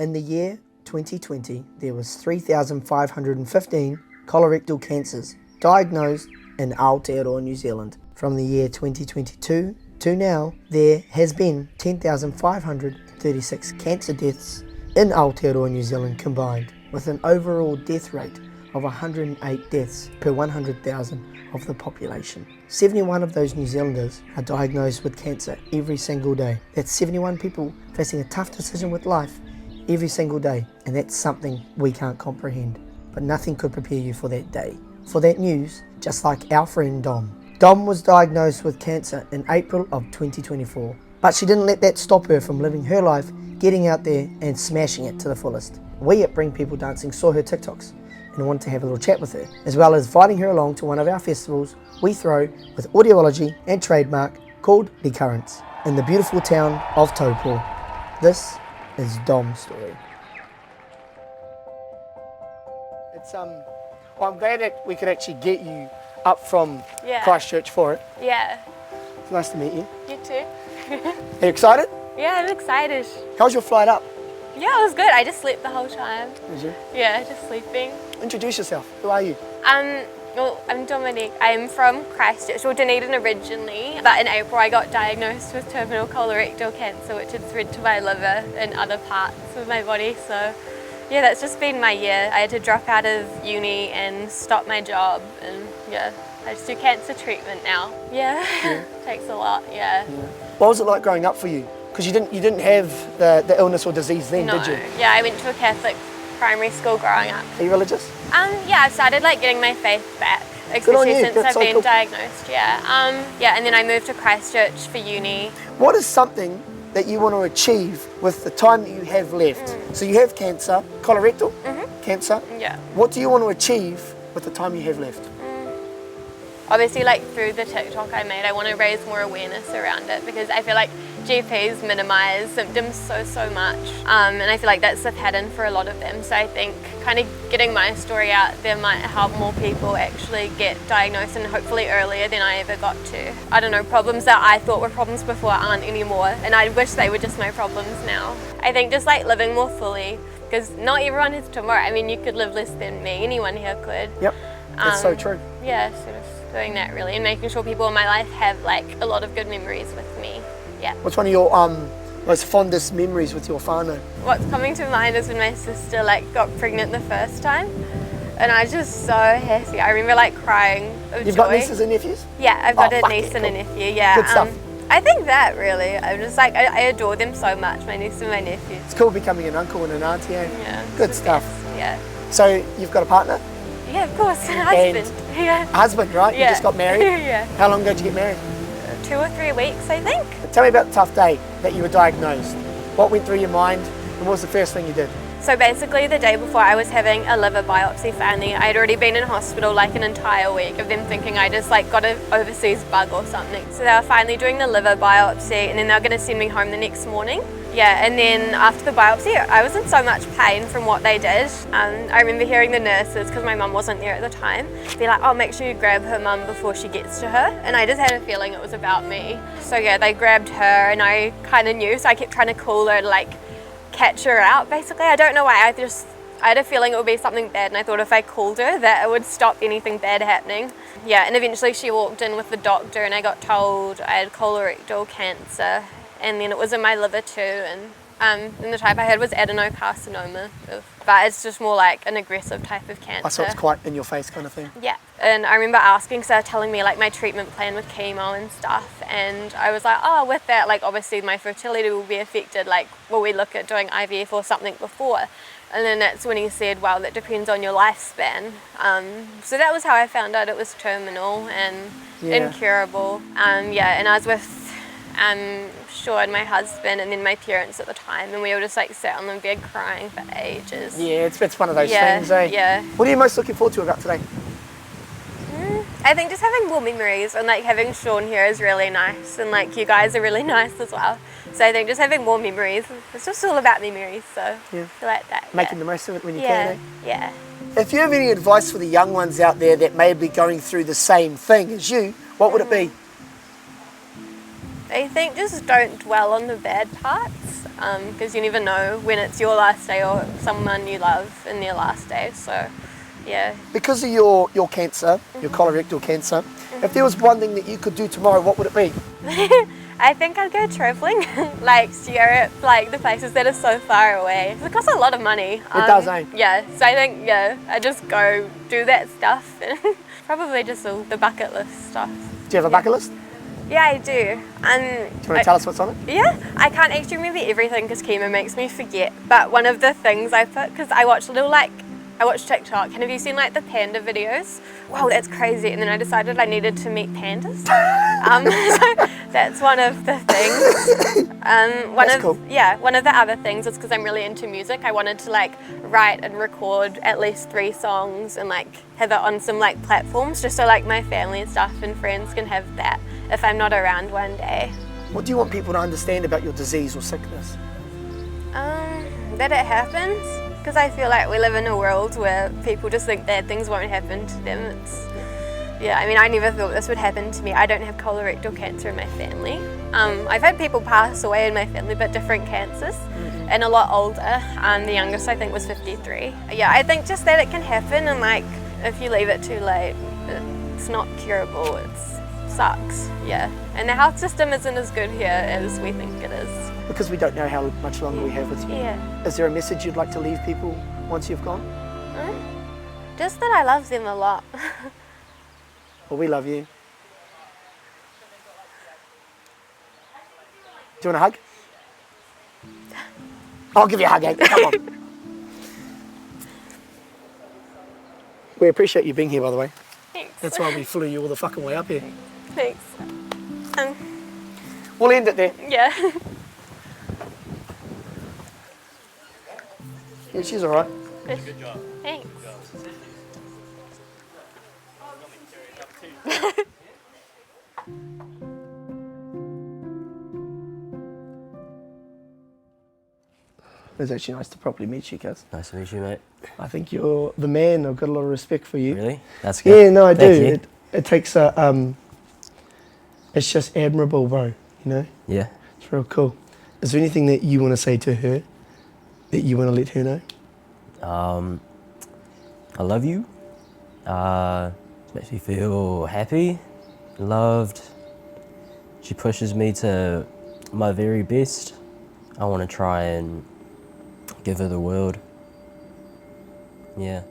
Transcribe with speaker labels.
Speaker 1: In the year 2020, there was 3,515 colorectal cancers diagnosed in Aotearoa, New Zealand. From the year 2022 to now, there has been 10,536 cancer deaths in Aotearoa, New Zealand combined, with an overall death rate of 108 deaths per 100,000 of the population. 71 of those New Zealanders are diagnosed with cancer every single day. That's 71 people facing a tough decision with life every single day, and that's something we can't comprehend. But nothing could prepare you for that day, for that news, just like our friend Dom. Dom was diagnosed with cancer in April of 2024, but she didn't let that stop her from living her life, getting out there and smashing it to the fullest. We at Bring People Dancing saw her TikToks and wanted to have a little chat with her, as well as inviting her along to one of our festivals we throw with audiology and trademark called The Currents in the beautiful town of Taupo. This is Dom's story. It's well, I'm glad that we could actually get you up from Christchurch for it.
Speaker 2: Yeah.
Speaker 1: It's nice to meet you.
Speaker 2: You too.
Speaker 1: Are you excited?
Speaker 2: Yeah, I'm excited.
Speaker 1: How was your flight up?
Speaker 2: Yeah, it was good. I just slept the whole time.
Speaker 1: Did you?
Speaker 2: Yeah, just sleeping.
Speaker 1: Introduce yourself. Who are you?
Speaker 2: Well, I'm Dominique. I'm from Christchurch, or Dunedin originally, but in April I got diagnosed with terminal colorectal cancer, which had spread to my liver and other parts of my body. So yeah, that's just been my year. I had to drop out of uni and stop my job, and yeah, I just do cancer treatment now. Yeah, takes a lot, yeah.
Speaker 1: What was it like growing up for you? Because you didn't have the illness or disease then,
Speaker 2: No.
Speaker 1: did you?
Speaker 2: Yeah, I went to a Catholic primary school growing up.
Speaker 1: Are you religious?
Speaker 2: Yeah, I've started like getting my faith back,
Speaker 1: Good on
Speaker 2: especially
Speaker 1: you.
Speaker 2: since
Speaker 1: That's
Speaker 2: I've
Speaker 1: so
Speaker 2: been
Speaker 1: cool.
Speaker 2: diagnosed. Yeah, and then I moved to Christchurch for uni.
Speaker 1: What is something that you want to achieve with the time that you have left? So you have cancer, colorectal cancer.
Speaker 2: Yeah.
Speaker 1: What do you want to achieve with the time you have left?
Speaker 2: Obviously, like through the TikTok I made, I want to raise more awareness around it, because I feel like GPs minimise symptoms so much, and I feel like that's the pattern for a lot of them. So I think kind of getting my story out there might help more people actually get diagnosed, and hopefully earlier than I ever got to. I don't know, problems that I thought were problems before aren't anymore, and I wish they were just my problems now. I think just like living more fully, because not everyone has tomorrow. I mean, you could live less than me, anyone here could.
Speaker 1: Yep, that's so true.
Speaker 2: Yeah, sort of doing that really, and making sure people in my life have like a lot of good memories with me. Yeah.
Speaker 1: What's one of your most fondest memories with your whānau?
Speaker 2: What's coming to mind is when my sister like got pregnant the first time, and I was just so happy. I remember like crying of joy.
Speaker 1: You've got nieces and nephews?
Speaker 2: Yeah, I've got a
Speaker 1: fuck
Speaker 2: niece
Speaker 1: yeah,
Speaker 2: and a
Speaker 1: cool.
Speaker 2: nephew. Yeah.
Speaker 1: Good stuff.
Speaker 2: I think that really, I'm just like, I adore them so much, my niece and my nephew.
Speaker 1: It's cool becoming an uncle and an auntie, eh?
Speaker 2: Yeah.
Speaker 1: Good
Speaker 2: it's the
Speaker 1: stuff.
Speaker 2: best, Yeah.
Speaker 1: So you've got a partner?
Speaker 2: Yeah, of course. Husband. Yeah.
Speaker 1: Husband, right?
Speaker 2: Yeah.
Speaker 1: You just got married?
Speaker 2: Yeah.
Speaker 1: How long ago did you get married?
Speaker 2: 2 or 3 weeks, I think.
Speaker 1: Tell me about the tough day that you were diagnosed. What went through your mind, and what was the first thing you did?
Speaker 2: So basically the day before I was having a liver biopsy finally, I had already been in hospital like an entire week of them thinking I just like got an overseas bug or something. So they were finally doing the liver biopsy, and then they were going to send me home the next morning. Yeah, and then after the biopsy, I was in so much pain from what they did. I remember hearing the nurses, because my mum wasn't there at the time, be like, oh, make sure you grab her mum before she gets to her. And I just had a feeling it was about me. So yeah, they grabbed her, and I kind of knew, so I kept trying to call her to like catch her out, basically. I don't know why, I had a feeling it would be something bad, and I thought if I called her that it would stop anything bad happening. Yeah, and eventually she walked in with the doctor, and I got told I had colorectal cancer, and then it was in my liver too, and the type I had was adenocarcinoma, but it's just more like an aggressive type of cancer.
Speaker 1: So it's quite in your face kind of thing?
Speaker 2: Yeah, and I remember asking, so they were telling me like my treatment plan with chemo and stuff, and I was like, oh, with that, like obviously my fertility will be affected, like will we look at doing IVF or something before? And then that's when he said, well, that depends on your lifespan. So that was how I found out it was terminal and incurable. Yeah, and I was with Sean, my husband, and then my parents at the time, and we all just like sat on the bed crying for ages.
Speaker 1: Yeah, it's one of those things, eh?
Speaker 2: Yeah.
Speaker 1: What are you most looking forward to about today?
Speaker 2: I think just having more memories, and like having Sean here is really nice, and like you guys are really nice as well. So I think just having more memories, it's just all about memories, so I like that.
Speaker 1: Making the most of it when you can, eh?
Speaker 2: Yeah.
Speaker 1: If you have any advice for the young ones out there that may be going through the same thing as you, what would it be?
Speaker 2: I think just don't dwell on the bad parts, because you never know when it's your last day or someone you love in their last day. So, yeah.
Speaker 1: Because of your cancer, your colorectal cancer, if there was one thing that you could do tomorrow, what would it be?
Speaker 2: I think I'd go travelling, like Europe, like the places that are so far away. It costs a lot of money.
Speaker 1: It does, eh?
Speaker 2: Yeah, so I think, I'd just go do that stuff. Probably just all the bucket list stuff.
Speaker 1: Do you have a bucket list?
Speaker 2: Yeah, I do.
Speaker 1: Do you want to tell us what's on it?
Speaker 2: Yeah, I can't actually remember everything because chemo makes me forget. But one of the things I put, because I watch TikTok, and have you seen like the panda videos? Wow, that's crazy. And then I decided I needed to meet pandas. So that's one of the things.
Speaker 1: That's cool.
Speaker 2: Yeah, one of the other things is because I'm really into music. I wanted to like write and record at least 3 songs and like have it on some like platforms just so like my family and stuff and friends can have that if I'm not around one day.
Speaker 1: What do you want people to understand about your disease or sickness?
Speaker 2: That it happens. Because I feel like we live in a world where people just think bad things won't happen to them. I mean, I never thought this would happen to me. I don't have colorectal cancer in my family. I've had people pass away in my family, but different cancers, and a lot older. The youngest, I think, was 53. Yeah, I think just that it can happen, and like, if you leave it too late, it's not curable. It sucks, yeah. And the health system isn't as good here as we think it is.
Speaker 1: Because we don't know how much longer we have with you.
Speaker 2: Yeah.
Speaker 1: Is there a message you'd like to leave people once you've gone?
Speaker 2: Just that I love them a lot.
Speaker 1: Well, we love you. Do you want a hug? I'll give you a hug, eh? Come on. We appreciate you being here, by the way.
Speaker 2: Thanks.
Speaker 1: That's why we flew you all the fucking way up here.
Speaker 2: Thanks.
Speaker 1: We'll end it there.
Speaker 2: Yeah.
Speaker 1: Yeah, she's all right.
Speaker 2: Good job. Thanks.
Speaker 1: It's actually nice to properly meet you, cuz.
Speaker 3: Nice to meet you, mate.
Speaker 1: I think you're the man. I've got a lot of respect for you.
Speaker 3: Really? That's good.
Speaker 1: Yeah, no, I
Speaker 3: Thank
Speaker 1: do.
Speaker 3: you.
Speaker 1: It takes a, it's just admirable, bro, you know?
Speaker 3: Yeah.
Speaker 1: It's real cool. Is there anything that you want to say to her that you want to let her know?
Speaker 3: I love you. Makes me feel happy, loved. She pushes me to my very best. I want to try and give her the world. Yeah.